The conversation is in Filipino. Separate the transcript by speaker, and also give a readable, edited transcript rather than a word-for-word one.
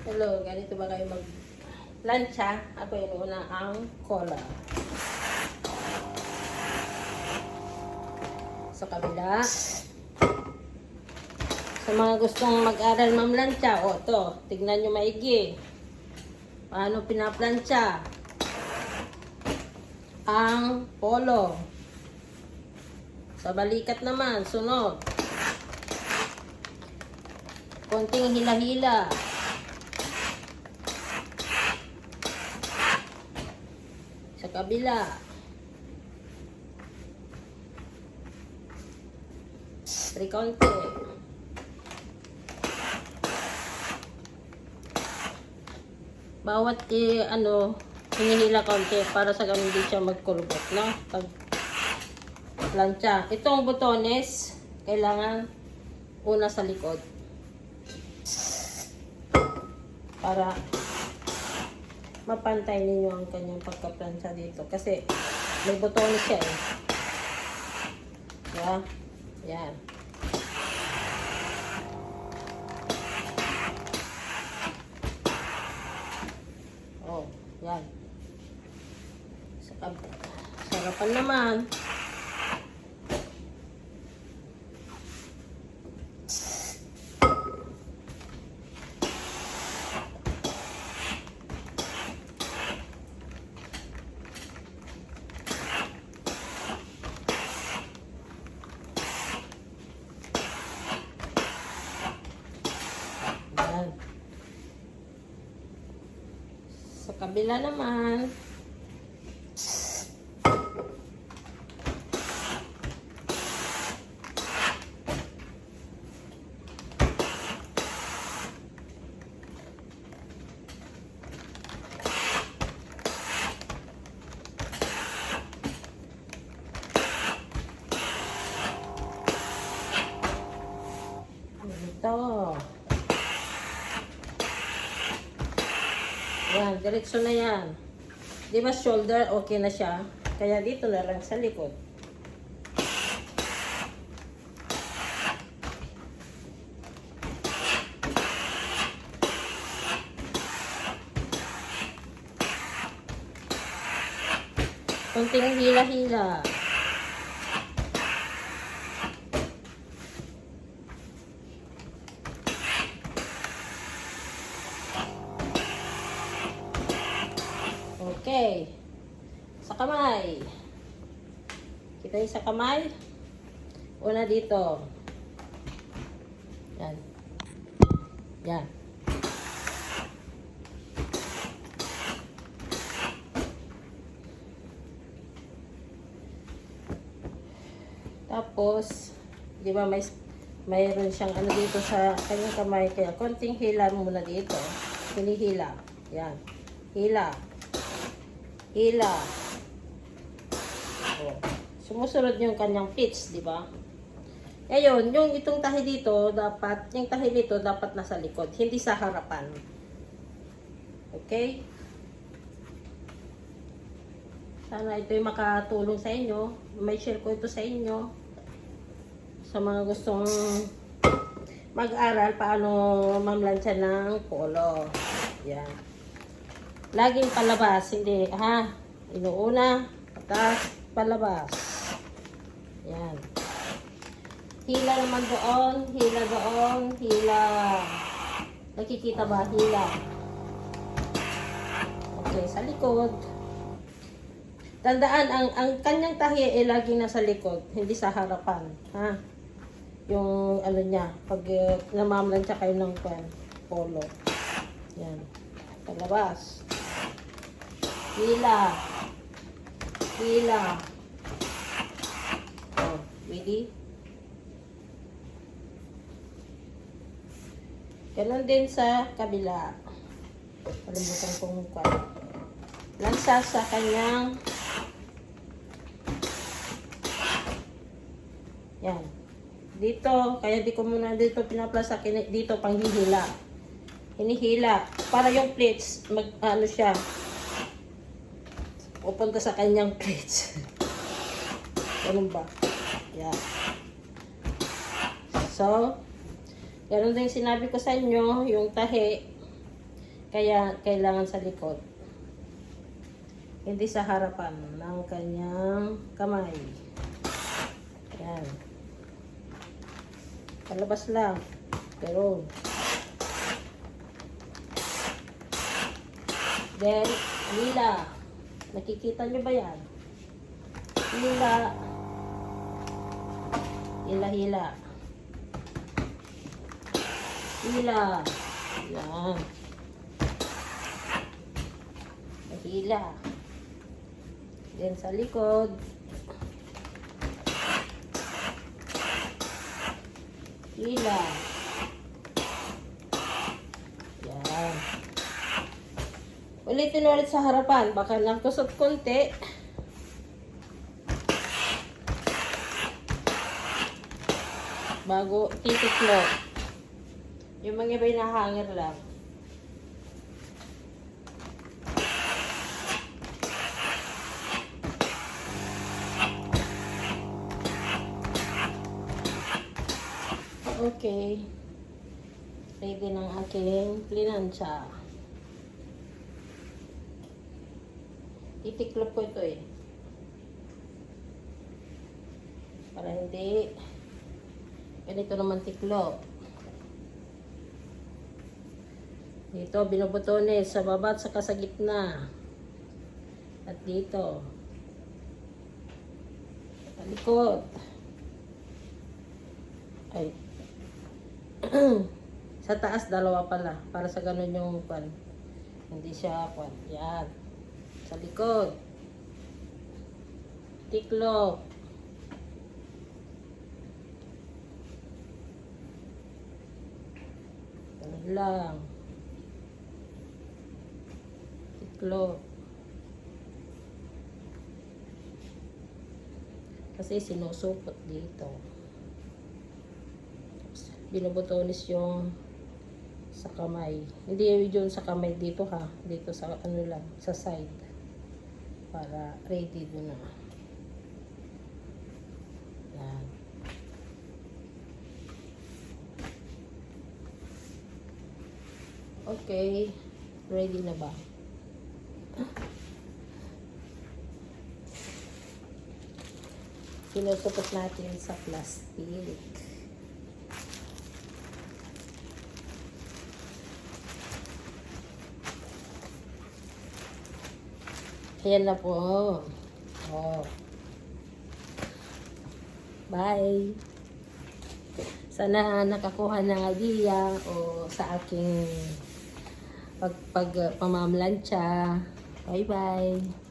Speaker 1: Hello, ganito ba kayo mag-plancha? Ako yung una ang cola. Sa kabila. Sa mga gustong mag-aral mamlantsa, o to, tignan nyo maigi. Paano pinaplantsa ang polo. Sa balikat naman, sunod. Konting hila-hila. Sa kabila. Konti. Bawat hinihila konti para sa ganun di siya magkulbot, no? Pag plancha. Itong butones, kailangan una sa likod. Para mapantay ninyo ang kanyang pagka-plancha dito. Kasi may butones siya eh. Diba? Yan. Oh, yan. Sa harapan naman. Yan. Sa kabila naman. Ito. Yan, diretso na yan. Di ba shoulder, okay na siya. Kaya dito na lang sa likod. Konting hila-hila. Okay. Sa kamay. Kita yung sa kamay. Una dito. Yan. Yan. Tapos, di ba mayroon siyang dito sa kanyang kamay. Kaya konting hila muna dito. Hinihila. Yan. Hila. Hila. Oh. Sumusunod yung kanyang pitch, di ba? Ngayon, yung itong tahi dito, yung tahi dito dapat nasa likod, hindi sa harapan. Okay? Sana ito'y makatulong sa inyo. May share ko ito sa inyo. Sa mga gustong mag-aral paano mamlansya ng polo. Yan. Laging palabas, hindi, ha? Inuuna, atas, palabas. Yan. Hila naman doon, hila doon, hila. Nakikita ba? Hila. Okay, sa likod. Tandaan, ang kanyang tahi ay laging nasa likod, hindi sa harapan, ha? Yung niya, pag namamlansya kayo ng polo. Yan. Palabas. Hila. Hila. Oh, ready? Ganon din sa kabila. Kalimutan kong lansa sa kanyang yan. Dito, kaya di ko muna dito pinaplasa, dito panghihila. Hinihila. Para yung plates, siya, pupunta sa kanyang plates. Ganun ba? Yan. So, ganun din sinabi ko sa inyo, yung tahi, Kaya kailangan sa likod. Hindi sa harapan ng kanyang kamay. Yan. Palabas lang. Pero then, hila. Nakikita nyo ba yan? Hila. Hila-hila. Hila. Yan. Hila. Then sa likod. Hila. Yan. Ulitin ulit sa harapan. Baka nagkusot konti. Bago titiklo. Yung mga iba nahangir lang. Okay. Ready ng aking plinansya. Titiklop ko ito eh. Para hindi ganito naman tiklop. Dito, binubutones sa baba at saka sa gitna. At dito. Sa likod. Ay. Sa taas, dalawa pala. Para sa ganun yung pan. Hindi siya pan. Yan. Sa likod. Tiklop. Ganun lang. Tiklop. Kasi sinusupot dito. Binubutonis yung sa kamay. Hindi yun sa kamay dito ha. Dito sa ano lang, sa side. Para ready doon na. Yan. Okay. Ready na ba? Sinusupot natin sa plastic. Ayan na po. Oh. Bye. Sana nakakuha ng idea o sa aking pamamlansya. Bye-bye.